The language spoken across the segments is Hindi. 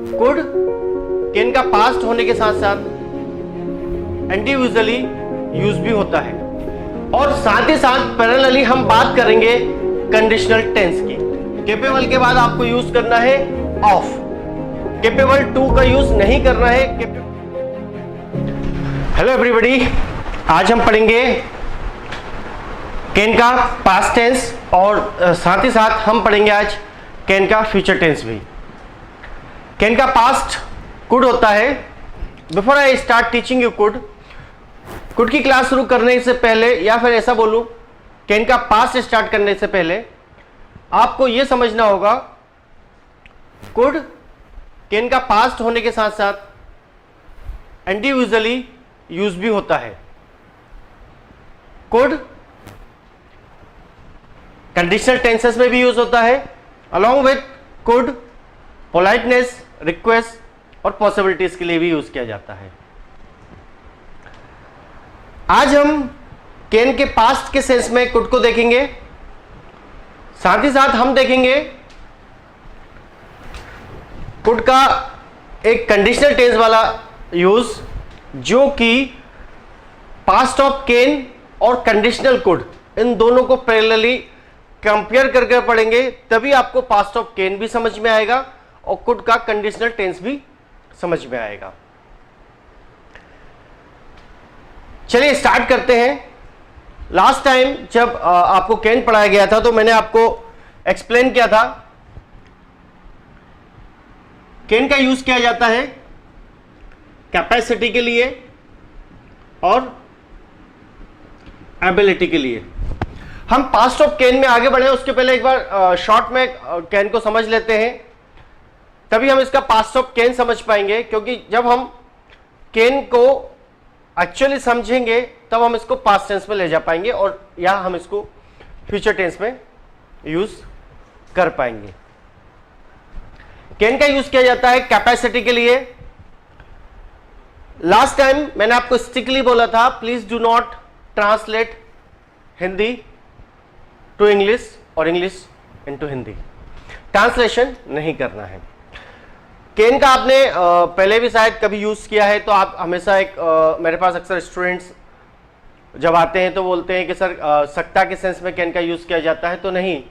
कुड कैन का पास्ट होने के साथ साथ इंडिविजुअली यूज भी होता है, और साथ ही साथ पैरेलली हम बात करेंगे कंडीशनल टेंस की। केपेबल के बाद आपको यूज करना है ऑफ, केपेबल टू का यूज नहीं करना है। हेलो एवरीबॉडी, आज हम पढ़ेंगे कैन का पास्ट टेंस और साथ ही साथ हम पढ़ेंगे आज कैन का फ्यूचर टेंस भी। कैन का पास्ट कुड होता है। Before I start teaching you could की क्लास शुरू करने से पहले, या फिर ऐसा बोलूं कैन का पास्ट स्टार्ट करने से पहले आपको यह समझना होगा कुड कैन का पास्ट होने के साथ साथ इंडिविजुअली यूज भी होता है। कुड कंडीशनल टेंसेस में भी यूज होता है, along with could politeness, request और पॉसिबिलिटीज के लिए भी यूज किया जाता है। आज हम कैन के पास्ट के सेंस में कुड को देखेंगे, साथ ही साथ हम देखेंगे कुड का एक कंडीशनल टेंस वाला यूज, जो कि पास्ट ऑफ कैन और कंडीशनल कुड इन दोनों को पैरेलली कंपेयर करके पढ़ेंगे, तभी आपको पास्ट ऑफ कैन भी समझ में आएगा और कुड का कंडीशनल टेंस भी समझ में आएगा। चलिए स्टार्ट करते हैं। लास्ट टाइम जब आपको कैन पढ़ाया गया था तो मैंने आपको एक्सप्लेन किया था कैन का यूज किया जाता है कैपेसिटी के लिए और एबिलिटी के लिए। हम पास्ट ऑफ कैन में आगे बढ़े उसके पहले एक बार शॉर्ट में कैन को समझ लेते हैं, तभी हम इसका पास्ट ऑफ कैन समझ पाएंगे, क्योंकि जब हम कैन को एक्चुअली समझेंगे तब हम इसको पास्ट टेंस में ले जा पाएंगे और या हम इसको फ्यूचर टेंस में यूज कर पाएंगे। कैन का यूज किया जाता है कैपेसिटी के लिए। लास्ट टाइम मैंने आपको स्ट्रिक्टली बोला था, please do not translate Hindi to English और इंग्लिश इनटू हिंदी, ट्रांसलेशन नहीं करना है। कैन का आपने पहले भी शायद कभी यूज किया है, तो आप हमेशा मेरे पास अक्सर स्टूडेंट्स जब आते हैं तो बोलते हैं कि सर सकता के सेंस में कैन का यूज किया जाता है, तो नहीं,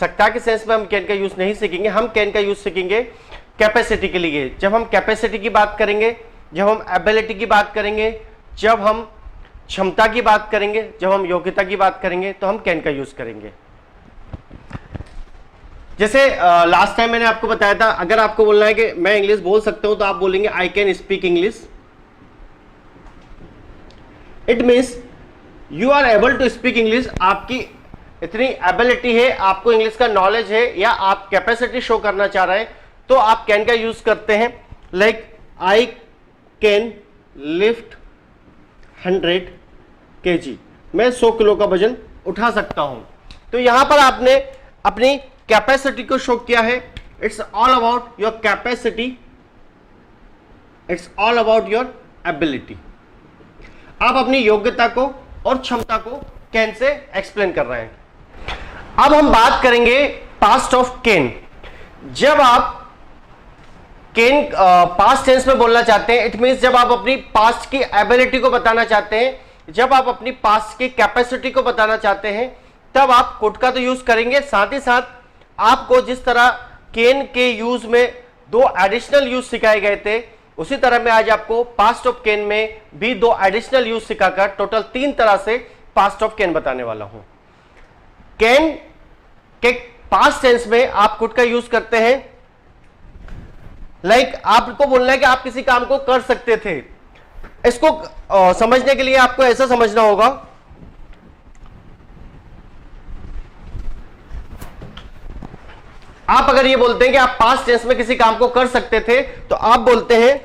सकता के सेंस में हम कैन का यूज नहीं सीखेंगे। हम कैन का यूज सीखेंगे कैपेसिटी के लिए। जब हम कैपेसिटी की बात करेंगे, जब हम एबिलिटी की बात करेंगे, जब हम क्षमता की बात करेंगे, जब हम योग्यता की बात करेंगे, तो हम कैन का यूज करेंगे। जैसे लास्ट टाइम मैंने आपको बताया था, अगर आपको बोलना है कि मैं इंग्लिश बोल सकता हूं तो आप बोलेंगे I can speak English. It means you are able to speak English. आपकी इतनी एबिलिटी है, आपको इंग्लिश का नॉलेज है, या आप कैपेसिटी शो करना चाह रहे हैं, तो आप कैन का यूज करते हैं। Like I can lift 100 kg, मैं 100 किलो का वजन उठा सकता हूं। तो यहां पर आपने अपनी कैपेसिटी को शो किया है। It's all about your capacity, it's all about your ability. आप अपनी योग्यता को और क्षमता को कैन से एक्सप्लेन कर रहे हैं। अब हम बात करेंगे पास्ट ऑफ कैन। जब आप कैन पास्ट टेंस में बोलना चाहते हैं, इट मींस जब आप अपनी पास्ट की एबिलिटी को बताना चाहते हैं, जब आप अपनी पास्ट की कैपेसिटी को बताना चाहते हैं, तब आप कुड का तो यूज करेंगे। साथ ही साथ आपको जिस तरह कैन के यूज में 2 एडिशनल यूज सिखाए गए थे, उसी तरह मैं आज आपको पास्ट ऑफ कैन में भी 2 एडिशनल यूज सिखाकर टोटल 3 तरह से पास्ट ऑफ कैन बताने वाला हूं। कैन के पास्ट टेंस में आप कुड का यूज करते हैं। लाइक आपको बोलना है कि आप किसी काम को कर सकते थे। इसको समझने के लिए आपको ऐसा समझना होगा, आप अगर ये बोलते हैं कि आप पास्ट टेंस में किसी काम को कर सकते थे, तो आप बोलते हैं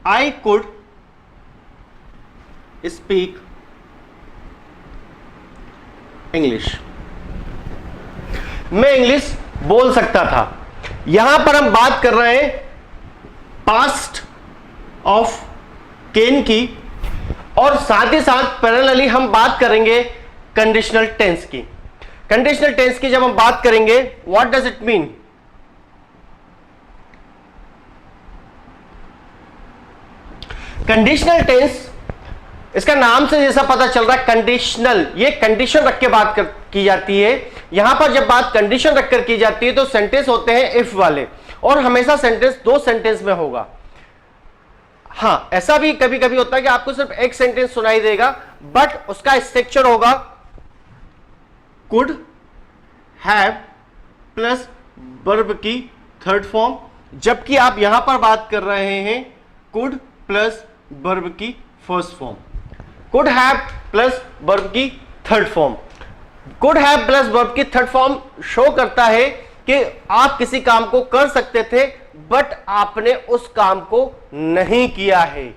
आई कुड स्पीक इंग्लिश। मैं इंग्लिश बोल सकता था। यहां पर हम बात कर रहे हैं पास्ट ऑफ कैन की, और साथ ही साथ पैरेलली हम बात करेंगे कंडीशनल टेंस की। कंडीशनल टेंस की जब हम बात करेंगे, what does it mean? Conditional tense, इसका नाम से जैसा पता चल रहा है कंडीशनल, ये कंडीशन रख के बात की जाती है। यहां पर जब बात कंडीशन रखकर की जाती है तो सेंटेंस होते हैं इफ वाले, और हमेशा सेंटेंस दो सेंटेंस में होगा। हां, ऐसा भी कभी कभी होता है कि आपको सिर्फ एक सेंटेंस सुनाई देगा, बट उसका स्ट्रक्चर होगा कुड हैव प्लस वर्ब की थर्ड फॉर्म, जबकि आप यहां पर बात कर रहे हैं कुड प्लस वर्ब की first form. Could have plus verb की third form, could have plus verb की थर्ड फॉर्म शो करता है कि आप किसी काम को कर सकते थे बट आपने उस काम को नहीं किया है।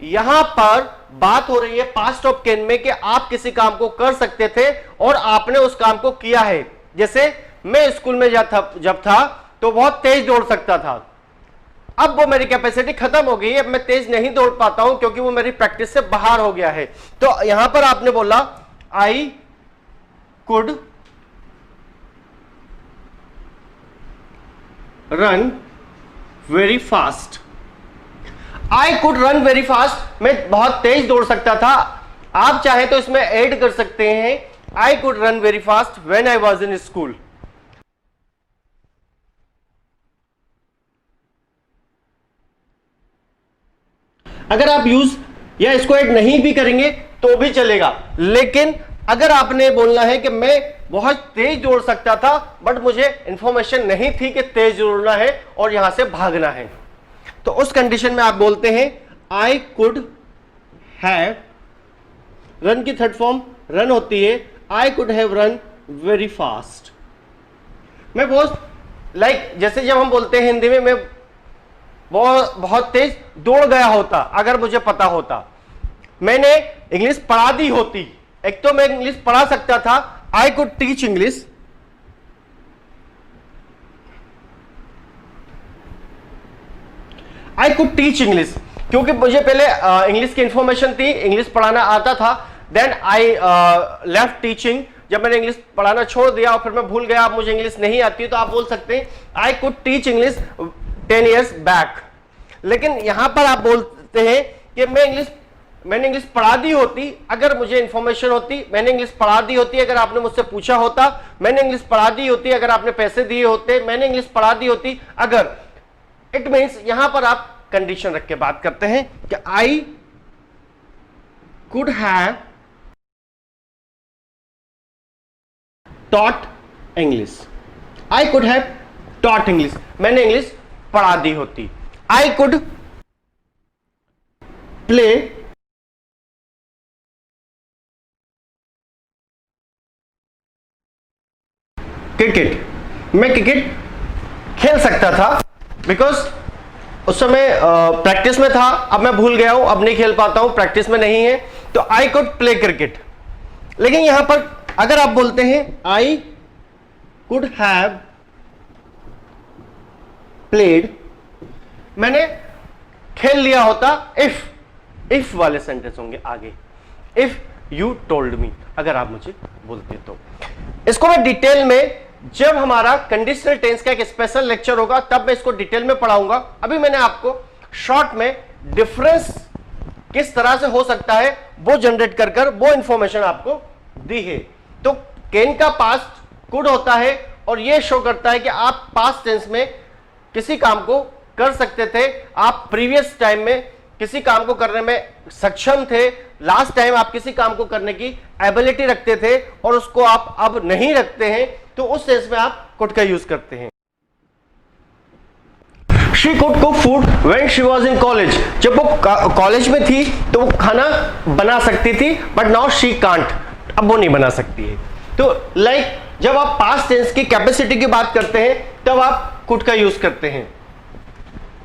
यहां पर बात हो रही है पास्ट ऑफ कैन में कि आप किसी काम को कर सकते थे और आपने उस काम को किया है। जैसे मैं स्कूल में जब था तो बहुत तेज दौड़ सकता था, अब वो मेरी कैपेसिटी खत्म हो गई है, अब मैं तेज नहीं दौड़ पाता हूं क्योंकि वो मेरी प्रैक्टिस से बाहर हो गया है। तो यहां पर आपने बोला I could run very fast, I could run very fast, मैं बहुत तेज दौड़ सकता था। आप चाहें तो इसमें ऐड कर सकते हैं I could run very fast when I was in school. अगर आप यूज या इसको ऐड नहीं भी करेंगे तो भी चलेगा, लेकिन अगर आपने बोलना है कि मैं बहुत तेज दौड़ सकता था बट मुझे इंफॉर्मेशन नहीं थी कि तेज दौड़ना है और यहां से भागना है, तो उस कंडीशन में आप बोलते हैं आई कुड हैव, रन की थर्ड फॉर्म रन होती है, I could have run very fast. मैं बहुत जैसे जब हम बोलते हैं हिंदी में मैं बहुत तेज दौड़ गया होता, अगर मुझे पता होता, मैंने इंग्लिश पढ़ा दी होती। एक तो मैं इंग्लिश पढ़ा सकता था, I could teach English, I could teach English, क्योंकि मुझे पहले इंग्लिश की इंफॉर्मेशन थी, इंग्लिश पढ़ाना आता था। देन आई लेफ्ट टीचिंग, जब मैंने इंग्लिश पढ़ाना छोड़ दिया और फिर मैं भूल गया, अब मुझे इंग्लिश नहीं आती, तो आप बोल सकते हैं I could teach English 10 years back. लेकिन यहां पर आप बोलते हैं कि मैंने इंग्लिश पढ़ा दी होती, अगर मुझे इंफॉर्मेशन होती, मैंने इंग्लिश पढ़ा दी होती अगर आपने मुझसे पूछा होता, मैंने इंग्लिश पढ़ा दी होती अगर आपने पैसे दिए होते, मैंने इंग्लिश पढ़ा दी होती अगर। इट मींस यहां पर आप कंडीशन रख के बात करते हैं कि I could have taught English, I could have taught English, मैंने इंग्लिश पढ़ा दी होती। आई कुड प्ले क्रिकेट, मैं क्रिकेट खेल सकता था, बिकॉज उस समय प्रैक्टिस में था, अब मैं भूल गया हूं, अब नहीं खेल पाता हूं, प्रैक्टिस में नहीं है, तो आई कुड प्ले क्रिकेट। लेकिन यहां पर अगर आप बोलते हैं आई कुड हैव प्लेड, मैंने खेल लिया होता, इफ वाले सेंटेंस होंगे आगे, इफ यू टोल्ड मी, अगर आप मुझे बोलते तो। इसको मैं डिटेल में जब हमारा कंडीशनल टेंस का एक स्पेशल लेक्चर होगा तब मैं इसको डिटेल में पढ़ाऊंगा। अभी मैंने आपको शॉर्ट में डिफरेंस किस तरह से हो सकता है वो जनरेट कर वो इंफॉर्मेशन आपको दी है। तो कैन का पास्ट कुड होता है और ये शो करता है कि आप पास्ट टेंस में किसी काम को कर सकते थे, आप प्रीवियस टाइम में किसी काम को करने में सक्षम थे, लास्ट टाइम आप किसी काम को करने की एबिलिटी रखते थे और उसको आप अब नहीं रखते हैं, तो उस सेंस में आप कुड का यूज करते हैं। She could cook food when she was in college, जब वो कॉलेज में थी तो वो खाना बना सकती थी, बट नाउ शी कांट, अब वो नहीं बना सकती है। तो जब आप पास्ट टेंस की कैपेसिटी की बात करते हैं तब आप कुड का यूज करते हैं।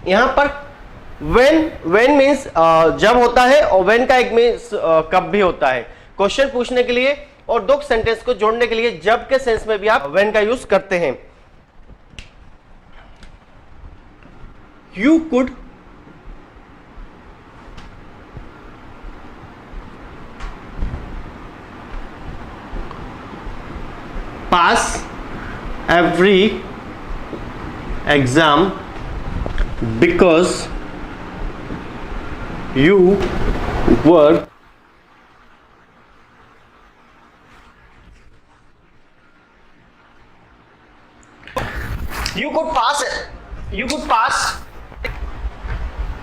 यहां पर when मीन्स जब होता है और when का एक मीन्स कब भी होता है, क्वेश्चन पूछने के लिए और दो सेंटेंस को जोड़ने के लिए जब के सेंस में भी आप when का यूज करते हैं। You could pass every exam because you were you could pass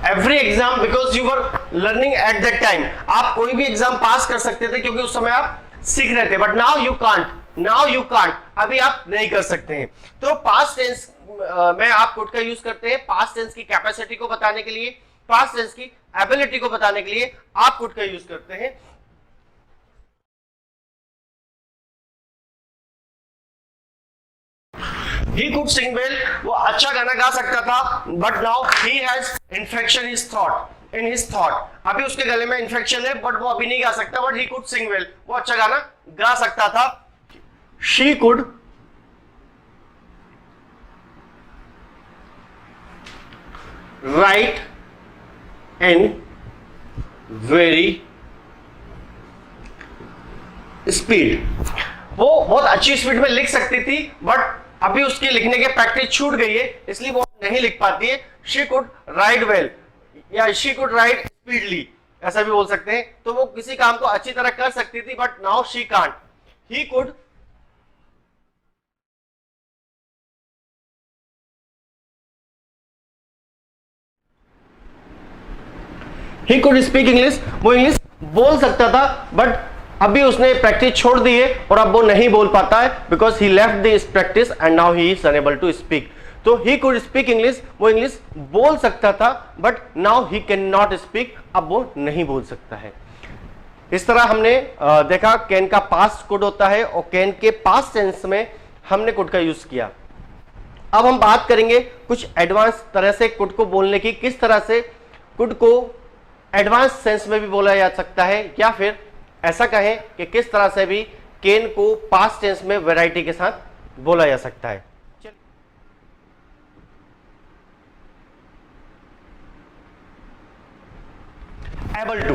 every exam because you were learning at that time. आप कोई भी एग्जाम पास कर सकते थे क्योंकि उस समय आप सीख रहे थे, बट नाउ यू कांट, अभी आप नहीं कर सकते हैं। तो पास्ट टेंस में आप कुड का यूज करते हैं पास्ट टेंस की कैपेसिटी को बताने के लिए, पास्ट टेंस की एबिलिटी को बताने के लिए आप कुड का यूज करते हैं। He could sing well, वो अच्छा गाना गा सकता था, but now he has infection in his thought. अभी उसके गले में इन्फेक्शन है, बट वो अभी नहीं गा सकता, but he could sing well, वो अच्छा गाना गा सकता था। She could write in very speed, वो बहुत अच्छी स्पीड में लिख सकती थी, बट अभी उसकी लिखने की प्रैक्टिस छूट गई है, इसलिए वो नहीं लिख पाती है। शी कुड राइट वेल या शी कुड राइट स्पीडली, ऐसा भी बोल सकते हैं। तो वो किसी काम को अच्छी तरह कर सकती थी, but now she can't. He could speak English, वो इंग्लिश बोल सकता था, बट अभी उसने प्रैक्टिस छोड़ दी है और अब वो नहीं बोल पाता है, because he left this practice and now he is unable to speak. तो ही कुड स्पीक इंग्लिश, वो इंग्लिश बोल सकता था, but now he can not speak, अब वो नहीं बोल सकता है। इस तरह हमने देखा कैन का पास्ट कुड होता है और कैन के पास्ट टेंस में हमने कुड का यूज किया। अब हम बात करेंगे कुछ एडवांस तरह से कुड को बोलने की, किस तरह से कुड को एडवांस सेंस में भी बोला जा सकता है, या फिर ऐसा कहें कि किस तरह से भी कैन को पास्ट टेंस में वैरायटी के साथ बोला जा सकता है। एबल टू,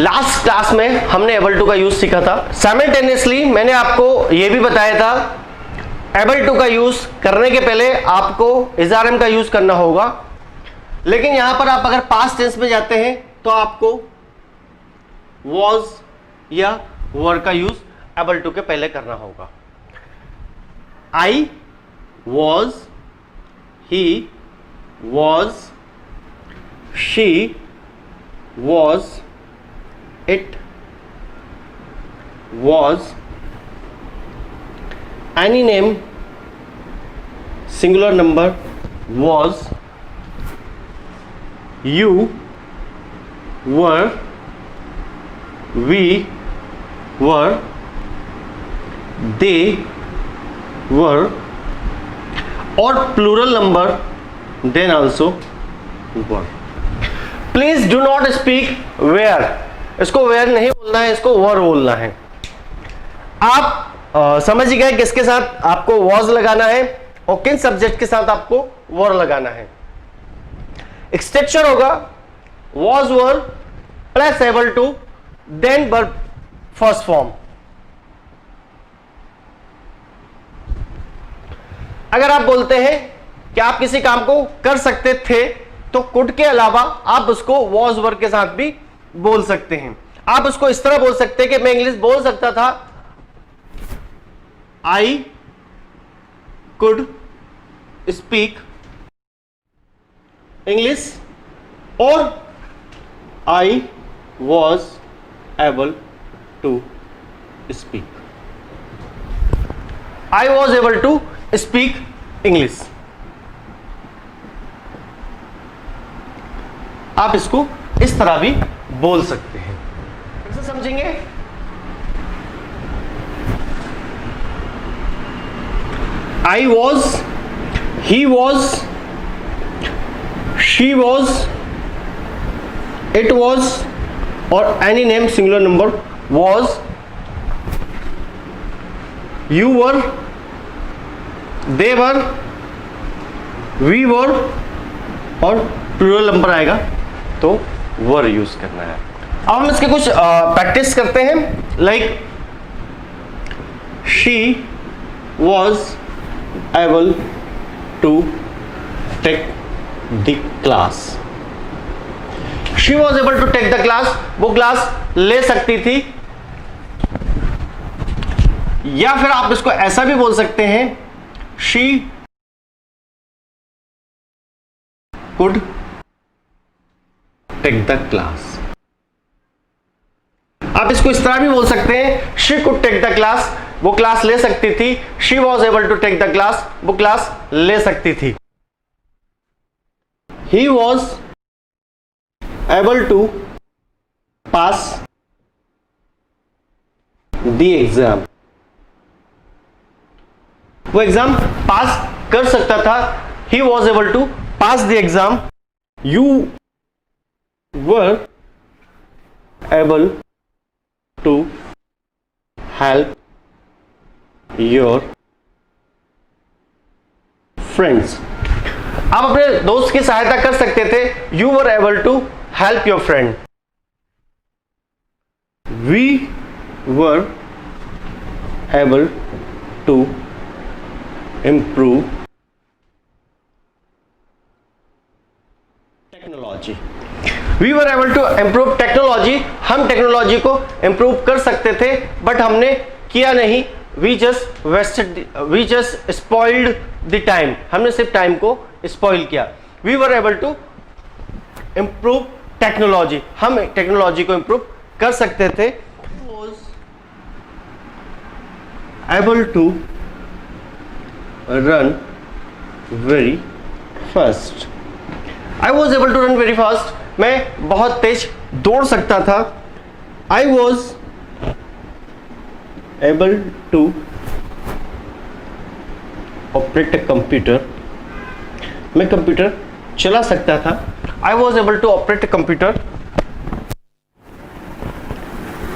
लास्ट क्लास में हमने एबल टू का यूज सीखा था। साइमल्टेनियसली मैंने आपको यह भी बताया था एबल टू का यूज करने के पहले आपको इज़ारएम का यूज करना होगा, लेकिन यहां पर आप अगर पास्ट टेंस में जाते हैं तो आपको वॉज या वर का यूज एबल टू के पहले करना होगा। I was, he was, she was, it was, any name singular number was, you were, we were, they were, और plural number then also were। Please do not speak where, इसको वेयर नहीं बोलना है, इसको वर बोलना है। आप समझ गए किसके साथ आपको वॉज लगाना है और किन सब्जेक्ट के साथ आपको वर लगाना है। स्ट्रक्चर होगा was were plus able to then verb first form. अगर आप बोलते हैं कि आप किसी काम को कर सकते थे तो कुड के अलावा आप उसको वॉज वर्ब के साथ भी बोल सकते हैं। आप उसको इस तरह बोल सकते हैं कि मैं इंग्लिश बोल सकता था, आई कुड स्पीक इंग्लिश, और I was able to speak, I was able to speak English। आप इसको इस तरह भी बोल सकते हैं। कैसे समझेंगे? I was, he was, she was, it was, और any name singular number was, you were, they were, we were, और प्लूरल नंबर आएगा तो वर यूज करना है। अब हम इसके कुछ प्रैक्टिस करते हैं, like she was able to take the class, she was able to take the class, वो क्लास ले सकती थी। या फिर आप इसको ऐसा भी बोल सकते हैं, she could take the class. आप इसको इस तरह भी बोल सकते हैं, she could take the class, वो क्लास ले सकती थी। She was able to take the class, वो क्लास ले सकती थी। He was able to pass the exam, वो एग्जाम पास कर सकता था। He was able to pass the exam. You were able to help your friends, आप अपने दोस्त की सहायता कर सकते थे। You were able to help your friend. We were able to improve technology. We were able to improve technology, हम टेक्नोलॉजी को इम्प्रूव कर सकते थे, बट हमने किया नहीं। We just spoiled the time, हमने सिर्फ टाइम को स्पॉइल किया। We were able to improve technology, हम टेक्नोलॉजी को इम्प्रूव कर सकते थे। Was able to run very fast, I was able to run very fast, मैं बहुत तेज दौड़ सकता था। I was able to operate a computer, मैं कंप्यूटर चला सकता था। I was able to operate a computer.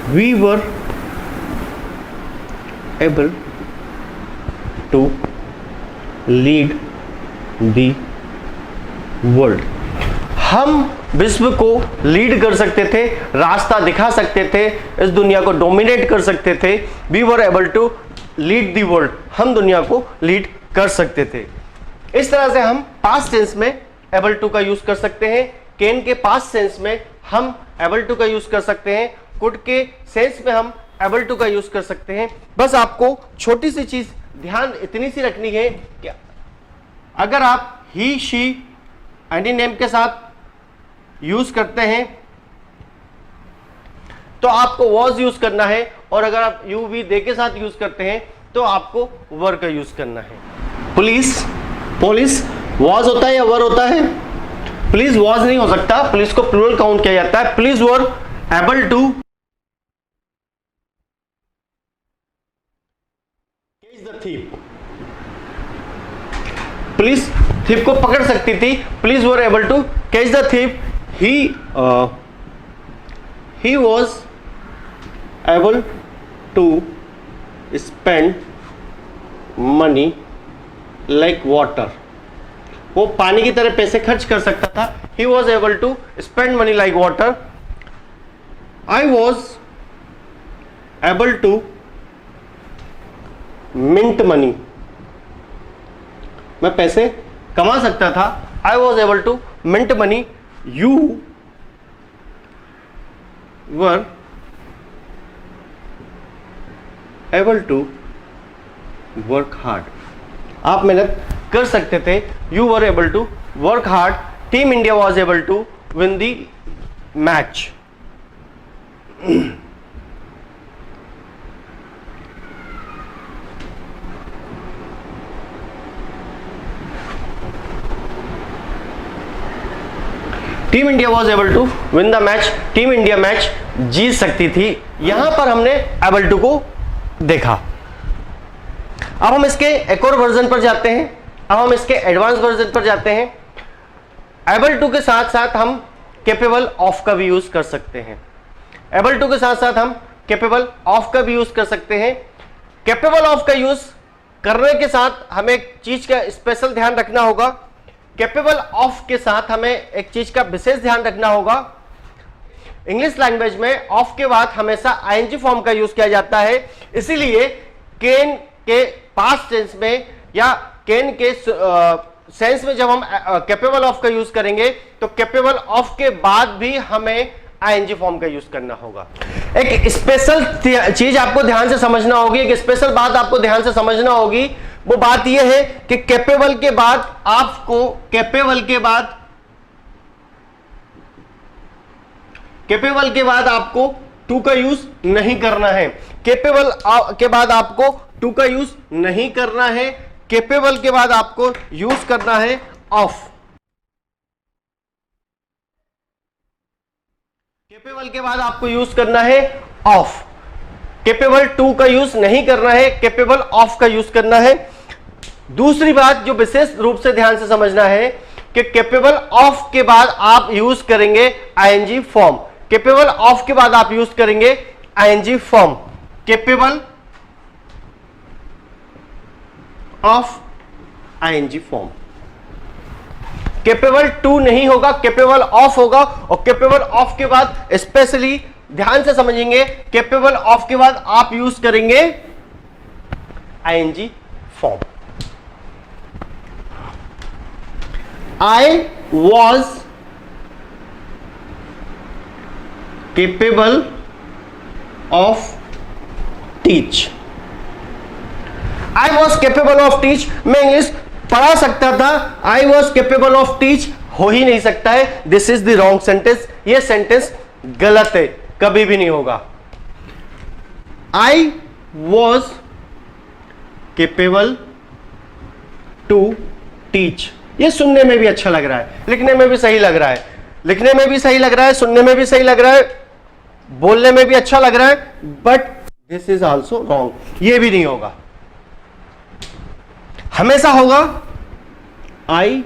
We were able to lead the world, हम विश्व को लीड कर सकते थे, रास्ता दिखा सकते थे, इस दुनिया को डोमिनेट कर सकते थे। We were able to lead the world, हम दुनिया को लीड कर सकते थे। इस तरह से हम पास्ट टेंस में एबल टू का यूज कर सकते हैं। कैन के पास्ट टेंस में हम एबल टू का यूज कर सकते हैं। कुड के सेंस में हम एबल टू का यूज कर सकते हैं। बस आपको छोटी सी चीज ध्यान इतनी सी रखनी है कि अगर आप ही शी एनी नेम के साथ यूज करते हैं तो आपको वॉज यूज करना है, और अगर आप यू वी दे के साथ यूज करते हैं तो आपको वर का यूज करना है। पुलिस, पुलिस वॉज होता है या वर होता है? पुलिस वॉज नहीं हो सकता, पुलिस को प्लूरल काउंट किया जाता है। Police were able to catch the thief, police thief को पकड़ सकती थी। Police were able to catch the thief. he was able to spend money like water, वो पानी की तरह पैसे खर्च कर सकता था। he was able to spend money like water. I was able to mint money, मैं पैसे कमा सकता था। I was able to mint money. You were able to work hard, आप मेहनत कर सकते थे। You were able to work hard. Team India was able to win the match. Team India was able to win the match, team India match जीत सकती थी। यहां पर हमने एबल टू को देखा। अब हम इसके एक और वर्जन पर जाते हैं। अब हम इसके एडवांस वर्जन पर जाते हैं। एबल टू के साथ साथ हम कैपेबल ऑफ का भी यूज कर सकते हैं। एबल टू के साथ साथ हम कैपेबल ऑफ का भी यूज कर सकते हैं। कैपेबल ऑफ का यूज करने के साथ हमें एक चीज का स्पेशल ध्यान रखना होगा। कैपेबल ऑफ के साथ हमें एक चीज का विशेष ध्यान रखना होगा। इंग्लिश लैंग्वेज में ऑफ के बाद हमेशा आईएनजी फॉर्म का यूज किया जाता है, इसीलिए कैन के पास्ट टेंस में या कैन के सेंस में जब हम कैपेबल ऑफ का यूज करेंगे तो कैपेबल ऑफ के बाद भी हमें आईएनजी फॉर्म का यूज करना होगा। एक स्पेशल चीज आपको ध्यान से समझना होगी, एक स्पेशल बात आपको ध्यान से समझना होगी। वो बात यह है कि कैपेबल के बाद आपको टू का यूज नहीं करना है। कैपेबल के बाद आपको टू का यूज नहीं करना है। कैपेबल के बाद आपको यूज करना है ऑफ। कैपेबल के बाद आपको यूज करना है ऑफ। कैपेबल टू का यूज नहीं करना है, कैपेबल ऑफ का यूज करना है। दूसरी बात जो विशेष रूप से ध्यान से समझना है कि कैपेबल ऑफ के बाद आप यूज करेंगे आईएनजी फॉर्म। कैपेबल ऑफ के बाद आप यूज करेंगे ING form. Capable of ING form. Capable to नहीं होगा, कैपेबल ऑफ होगा। और कैपेबल ऑफ के बाद स्पेशली ध्यान से समझेंगे, कैपेबल ऑफ के बाद आप यूज करेंगे ING form. I was capable of teach. I was capable of teach, मैं इंग्लिश पढ़ा सकता था। I was capable of teach हो ही नहीं सकता है। This is the wrong sentence, ये सेंटेंस गलत है, कभी भी नहीं होगा। I was capable to teach, ये सुनने में भी अच्छा लग रहा है, लिखने में भी सही लग रहा है, लिखने में भी सही लग रहा है, सुनने में भी सही लग रहा है, बोलने में भी अच्छा लग रहा है, but this is also wrong, ये भी नहीं होगा। हमेशा होगा I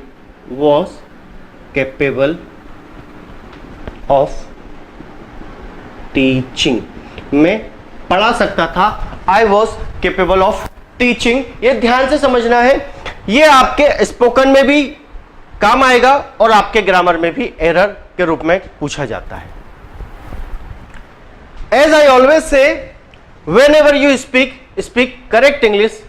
was capable of teaching, मैं पढ़ा सकता था। I was capable of teaching, ये ध्यान से समझना है। ये आपके स्पोकन में भी काम आएगा और आपके ग्रामर में भी एरर के रूप में पूछा जाता है। As I always say, whenever you speak correct English.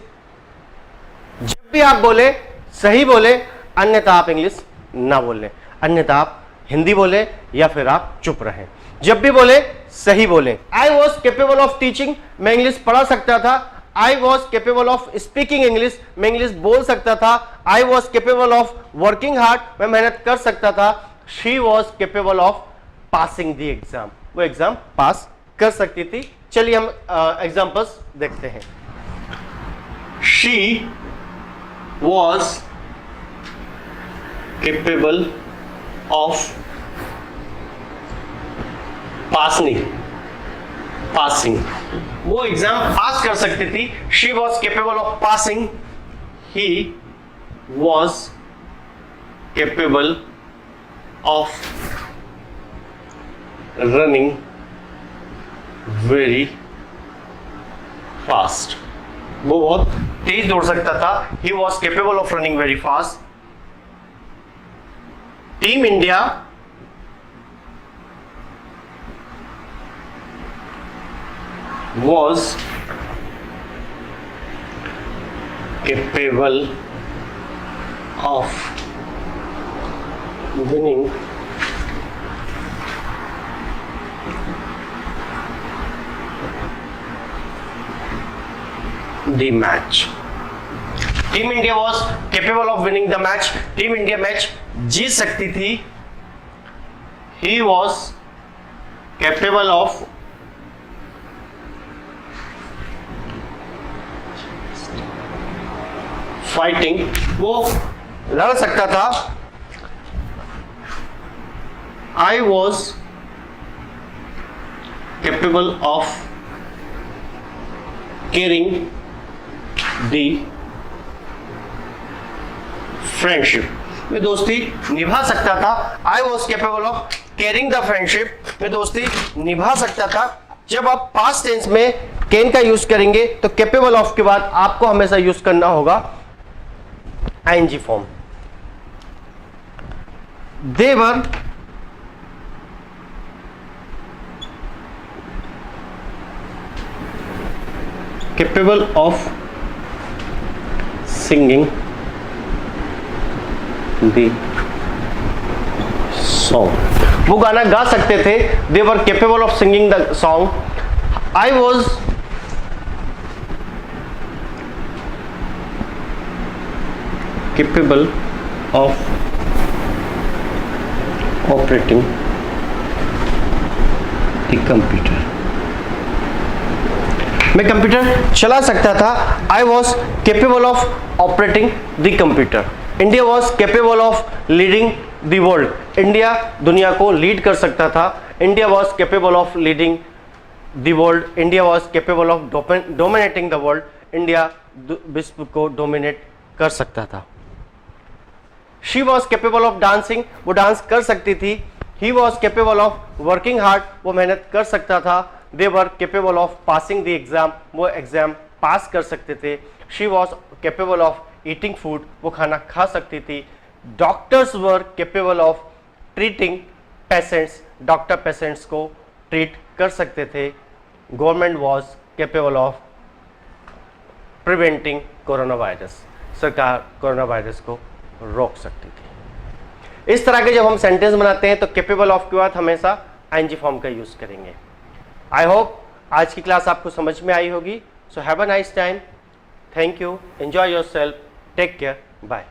जब भी आप बोले सही बोले, अन्यथा आप इंग्लिश ना बोलें, अन्यथा आप हिंदी बोले या फिर आप चुप रहें। जब भी बोले सही बोले। आई वॉज कैपेबल ऑफ टीचिंग, मैं इंग्लिश पढ़ा सकता था। I was capable of speaking English, मैं इंग्लिश बोल सकता था। I was capable of working hard, मैं मेहनत कर सकता था। She was capable of passing the exam, वो एग्जाम पास कर सकती थी। चलिए हम एग्जाम्पल्स देखते हैं। She was capable of passing, वो एग्जाम पास कर सकती थी। She was capable of passing, he was capable of running very fast, वो बहुत तेज दौड़ सकता था। He was capable of running very fast. Team India was capable of winning the match. Team India was capable of winning the match. Team India match जीत सकती थी। He was capable of fighting, वो लड़ सकता था। I was capable of caring the friendship, मैं दोस्ती निभा सकता था। I was capable of caring the friendship, मैं दोस्ती निभा सकता था। जब आप पास्ट टेंस में कैन का यूज करेंगे तो कैपेबल ऑफ के बाद आपको हमेशा यूज करना होगा ING form. They were capable of singing the song, वो गाना गा सकते थे, they were capable of singing the song. I was capable of operating the computer, मैं कंप्यूटर चला सकता था। I was capable of operating the computer. India was capable of leading the world. India दुनिया को लीड कर सकता था। India was capable of leading the world. India was capable of dominating the world. India विश्व को डोमिनेट कर सकता था। She was capable of dancing, वो डांस कर सकती थी। He was capable of working hard, वो मेहनत कर सकता था। They were capable of passing the exam, वो एग्जाम पास कर सकते थे। She was capable of eating food, वो खाना खा सकती थी। Doctors were capable of treating patients, doctor patients को ट्रीट कर सकते थे। Government was capable of preventing corona virus, सरकार कोरोना वायरस को रोक सकती थी। इस तरह के जब हम सेंटेंस बनाते हैं तो केपेबल ऑफ के बाद हमेशा आईएनजी फॉर्म का यूज करेंगे। आई होप आज की क्लास आपको समझ में आई होगी। So have a nice time, thank you, enjoy yourself, take care, bye.